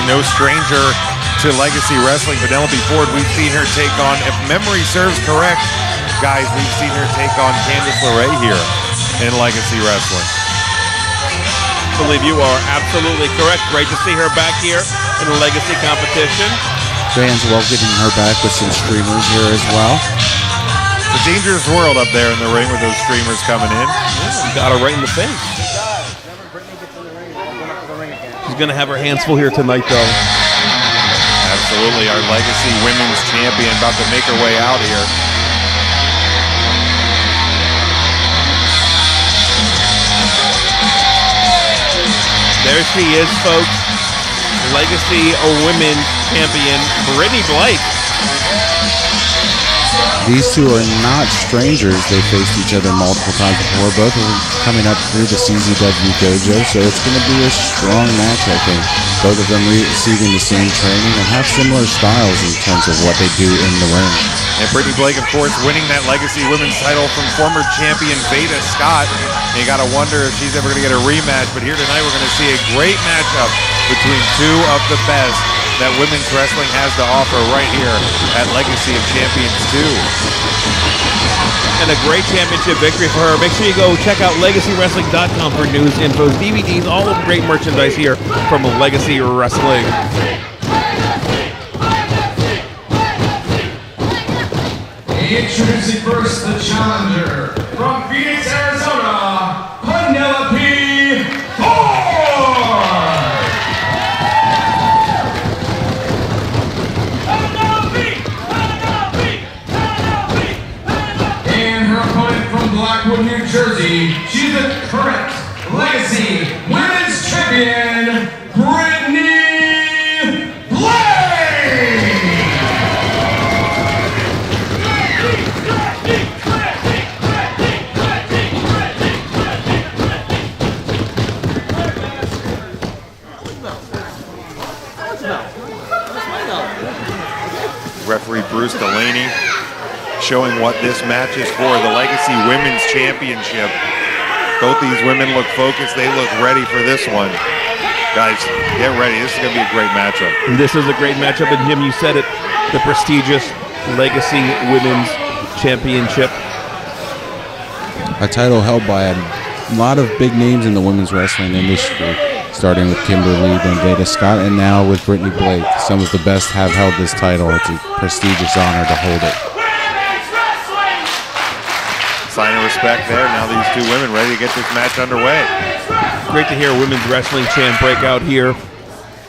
no stranger to Legacy Wrestling. Penelope Ford, we've seen her take on, if memory serves correct, guys, we've seen her take on Candice LeRae here in Legacy Wrestling. I believe you are absolutely correct. Great to see her back here in the Legacy competition. Fans welcoming her back with some streamers here as well. It's a dangerous world up there in the ring with those streamers coming in. Yeah, got her right in the face. She's going to have her hands full here tonight, though. Absolutely, our Legacy Women's Champion about to make her way out here. There she is, folks. Legacy Women's Champion, Brittany Blake. These two are not strangers. They faced each other multiple times before. Both of them coming up through the CZW Dojo, so it's going to be a strong match, I think. Both of them receiving the same training and have similar styles in terms of what they do in the ring. And Brittany Blake, of course, winning that Legacy Women's title from former champion Veda Scott. And you got to wonder if she's ever going to get a rematch. But here tonight, we're going to see a great matchup between two of the best that women's wrestling has to offer right here at Legacy of Champions 2. And a great championship victory for her. Make sure you go check out LegacyWrestling.com for news, infos, DVDs, all of the great merchandise here from Legacy Wrestling. Introducing first the challenger from Phoenix, Arizona, Penelope Ford. And her opponent from Blackwood, New Jersey, she's the current Legacy Women's Champion, Brittany Blake. Referee Bruce Delaney showing what this match is for, the Legacy Women's Championship. Both these women look focused. They look ready for this one. Guys, get ready. This is going to be a great matchup. This is a great matchup, and Jim, you said it, the prestigious Legacy Women's Championship. A title held by a lot of big names in the women's wrestling industry, starting with Kimberly, then Veda Scott, and now with Brittany Blake. Some of the best have held this title. It's a prestigious honor to hold it. Sign of respect there. Now these two women ready to get this match underway. Great to hear women's wrestling champ break out here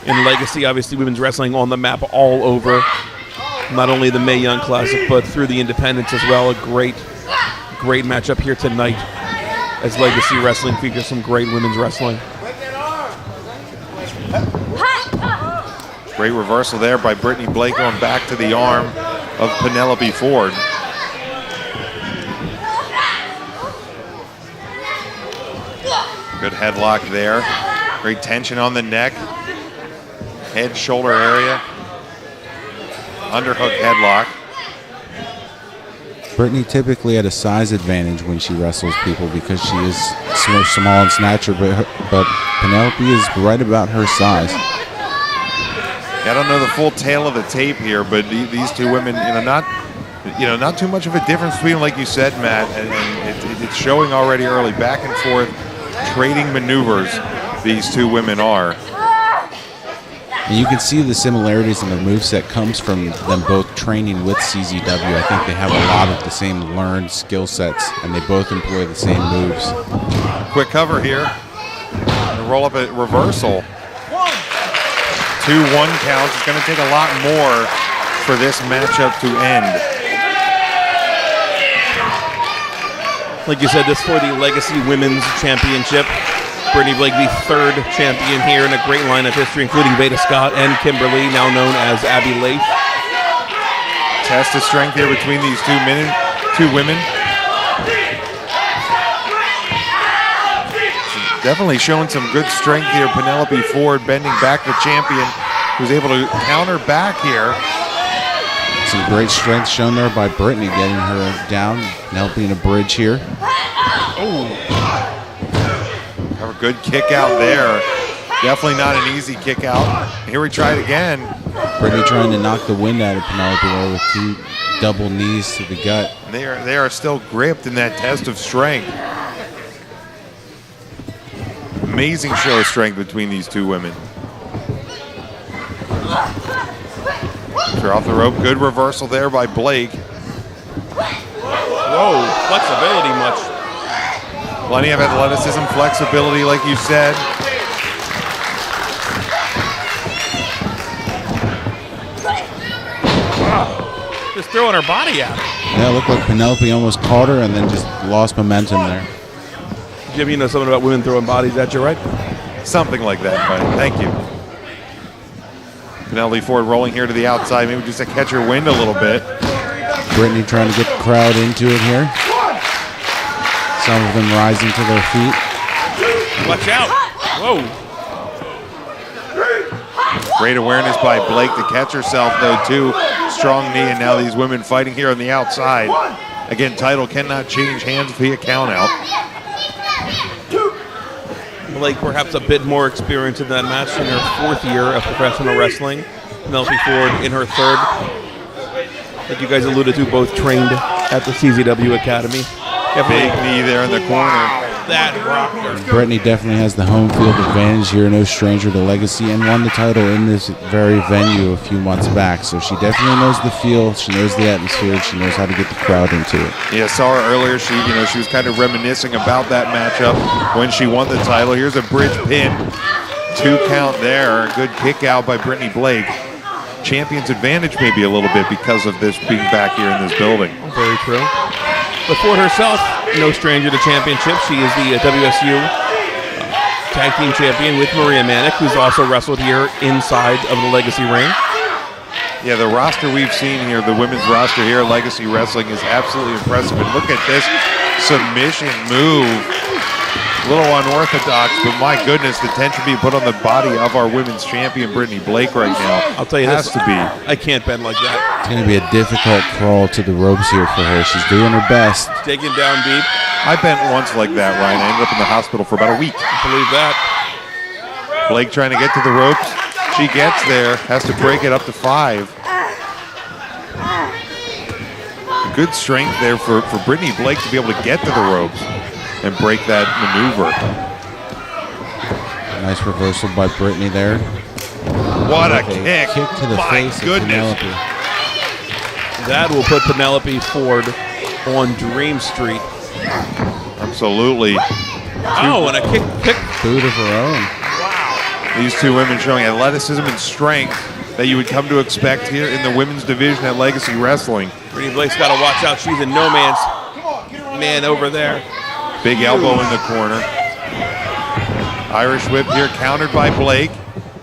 in Legacy. Obviously, women's wrestling on the map all over. Not only the Mae Young Classic, but through the independents as well. A great matchup here tonight as Legacy Wrestling features some great women's wrestling. Great reversal there by Brittany Blake going back to the arm of Penelope Ford. Good headlock there. Great tension on the neck. Head, shoulder area. Underhook headlock. Brittany typically at a size advantage when she wrestles people because she is small in stature, but Penelope is right about her size. I don't know the full tale of the tape here, but these two women, not too much of a difference between them, like you said, Matt, and it's showing already early, back and forth, trading maneuvers. These two women are. And you can see the similarities in their moveset comes from them both training with CZW. I think they have a lot of the same learned skill sets, and they both employ the same moves. Quick cover here. And roll up a reversal. 2-1 counts. It's going to take a lot more for this matchup to end. Like you said, this for the Legacy Women's Championship. Brittany Blake, the third champion here in a great line of history, including Veda Scott and Kimberly, now known as Abby Leif. Test of strength here between these two women. Definitely showing some good strength here. Penelope Ford bending back the champion, who's able to counter back here. Some great strength shown there by Brittany, getting her down. Penelope in a bridge here. Oh. Have a good kick out there. Definitely not an easy kick out. Here we try it again. Brittany trying to knock the wind out of Penelope there with 2 double knees to the gut. They are still gripped in that test of strength. Amazing show of strength between these two women. They're off the rope. Good reversal there by Blake. Whoa, flexibility much. Plenty of athleticism, flexibility, like you said. Just throwing her body out. Yeah, it looked like Penelope almost caught her and then just lost momentum there. Jim, you know something about women throwing bodies at you, right? Something like that, Brian. Thank you. Penelope Ford rolling here to the outside, maybe just to catch her wind a little bit. Brittany trying to get the crowd into it here. Some of them rising to their feet. Watch out. Whoa. Great awareness by Blake to catch herself, though, too. Strong knee, and now these women fighting here on the outside. Again, title cannot change hands via count out. Blake perhaps a bit more experience in that match in her 4th year of professional wrestling. Penelope Ford in her 3rd. Like you guys alluded to, both trained at the CZW Academy. Big knee there in the corner. That rocked her. Brittany definitely has the home field advantage here, no stranger to legacy, and won the title in this very venue a few months back. So she definitely knows the feel, she knows the atmosphere, and she knows how to get the crowd into it. Yeah, saw her earlier. She was kind of reminiscing about that matchup when she won the title. Here's a bridge pin, 2 count there. Good kick out by Brittany Blake. Champion's advantage maybe a little bit because of this being back here in this building. Very true. But Ford herself, no stranger to championships. She is the WSU tag team champion with Maria Manick, who's also wrestled here inside of the Legacy ring. Yeah, the roster we've seen here, the women's roster here at Legacy Wrestling, is absolutely impressive. And look at this submission move. A little unorthodox, but my goodness, the tension being put on the body of our women's champion, Brittany Blake, right now. I'll tell you has this, to be. I can't bend like that. It's going to be a difficult crawl to the ropes here for her. She's doing her best. Taking down deep. I bent once like that, Ryan. I ended up in the hospital for about a week. I believe that. Blake trying to get to the ropes. She gets there, has to break it up to 5. Good strength there for Brittany Blake to be able to get to the ropes and break that maneuver. Nice reversal by Brittany there. What a With kick. Kick to the My face goodness. of Penelope. That will put Penelope Ford on Dream Street. Absolutely. Oh, and a kick. Boot of her own. These two women showing athleticism and strength that you would come to expect here in the women's division at Legacy Wrestling. Brittany Blake's got to watch out. She's in no man's man over there. Big elbow in the corner. Irish whip here, countered by Blake.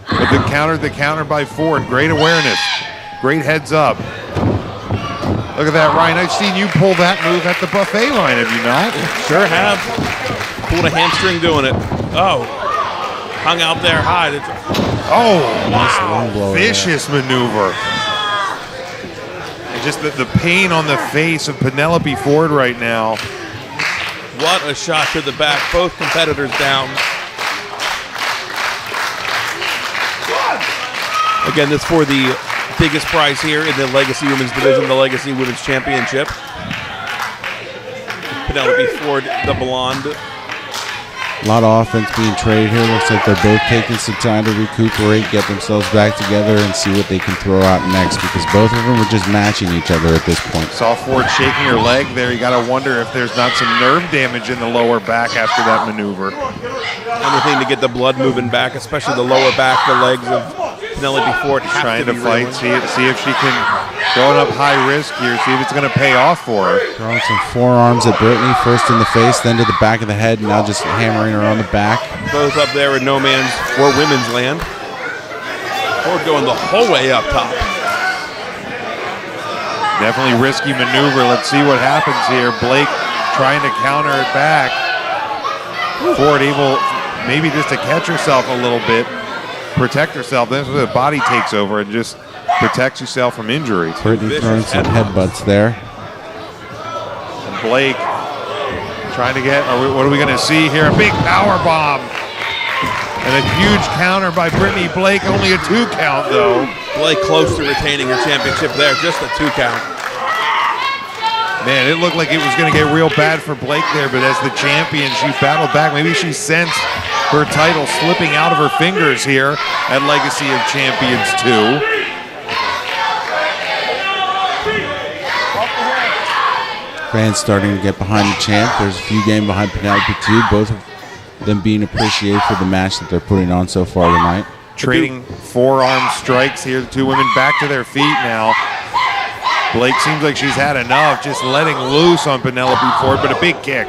But the counter by Ford. Great awareness. Great heads up. Look at that, Ryan. I've seen you pull that move at the buffet line, have you not? Sure have. Pulled a hamstring doing it. Oh. Hung out there high. Oh, Nice long blow there. vicious maneuver. And just the pain on the face of Penelope Ford right now. What a shot to the back. Both competitors down. Again, this for the biggest prize here in the Legacy Women's Division, the Legacy Women's Championship. Penelope Ford, the blonde. A lot of offense being traded here. Looks like they're both taking some time to recuperate, get themselves back together, and see what they can throw out next, because both of them are just matching each other at this point. Saw Ford shaking her leg there. You got to wonder if there's not some nerve damage in the lower back after that maneuver. Anything to get the blood moving back, especially the lower back, the legs of Penelope Ford. Trying to fight, see if she can throw it up high risk here, see if it's going to pay off for her. Throwing some forearms at Brittany, first in the face, then to the back of the head, now just hammering her on the back. Both up there in no man's or women's land. Ford going the whole way up top. Definitely risky maneuver. Let's see what happens here. Blake trying to counter it back. Ford able maybe just to catch herself a little bit, protect herself. Then the body takes over and just protects yourself from injury. Brittany throwing some headbutts there. And Blake trying to get, what are we going to see here? A big power bomb. And a huge counter by Brittany Blake, only a 2 count though. Blake close to retaining her championship there, just a 2 count. Man, it looked like it was going to get real bad for Blake there, but as the champion, she battled back. Maybe she sensed her title slipping out of her fingers here at Legacy of Champions 2. Fans starting to get behind the champ. There's a few games behind Penelope too. Both of them being appreciated for the match that they're putting on so far tonight. Trading forearm strikes here. The 2 women back to their feet now. Blake seems like she's had enough, just letting loose on Penelope Ford, but a big kick.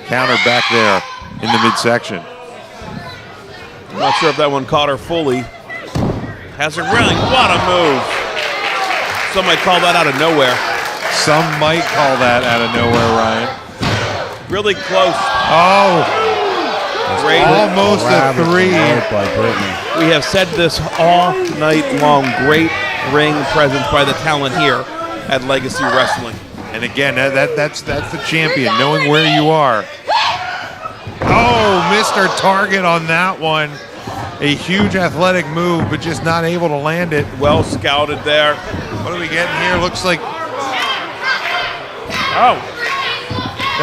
Counter back there in the midsection. I'm not sure if that one caught her fully. Has her running. What a move. Some might call that out of nowhere. Some might call that out of nowhere, Ryan. Really close. Oh, Great. almost a 3. By Brittany. We have said this all night long. Great ring presence by the talent here at Legacy Wrestling. And again, that's the champion, knowing where you are. Oh, Mr. Target on that one. A huge athletic move, but just not able to land it. Well scouted there. What are we getting here? Looks like Oh,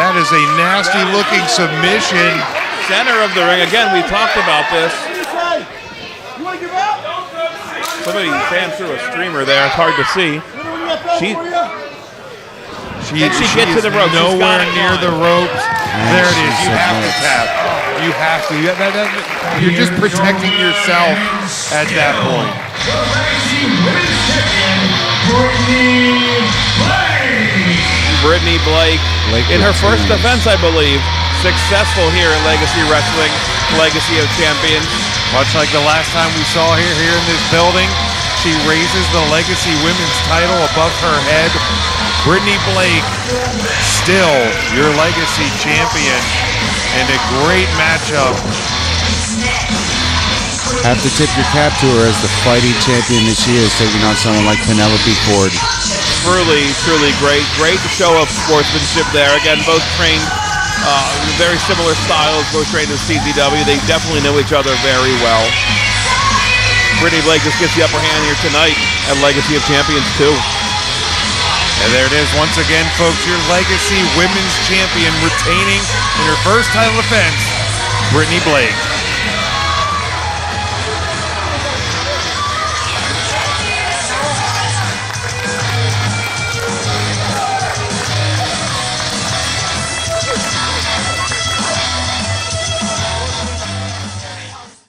that is a nasty looking submission. center of the ring. Again, we talked about this. Somebody fan threw a streamer there. It's hard to see. She get to the ropes. Nowhere near the ropes. There it is. You have to tap. You have to. You're just protecting yourself at that point. Brittany Blake in her first defense, I believe. Successful here in Legacy Wrestling, Legacy of Champions. Much like the last time we saw her here in this building, she raises the Legacy Women's title above her head. Brittany Blake, still your Legacy champion, and a great matchup. Have to tip your cap to her as the fighting champion that she is, taking on someone like Penelope Ford. Truly, truly great. Great show of sportsmanship there. Again, both trained very similar styles, both trained in CZW. They definitely know each other very well. Brittany Blake just gets the upper hand here tonight at Legacy of Champions 2. And there it is once again, folks, your Legacy Women's Champion retaining in her first title defense, Brittany Blake.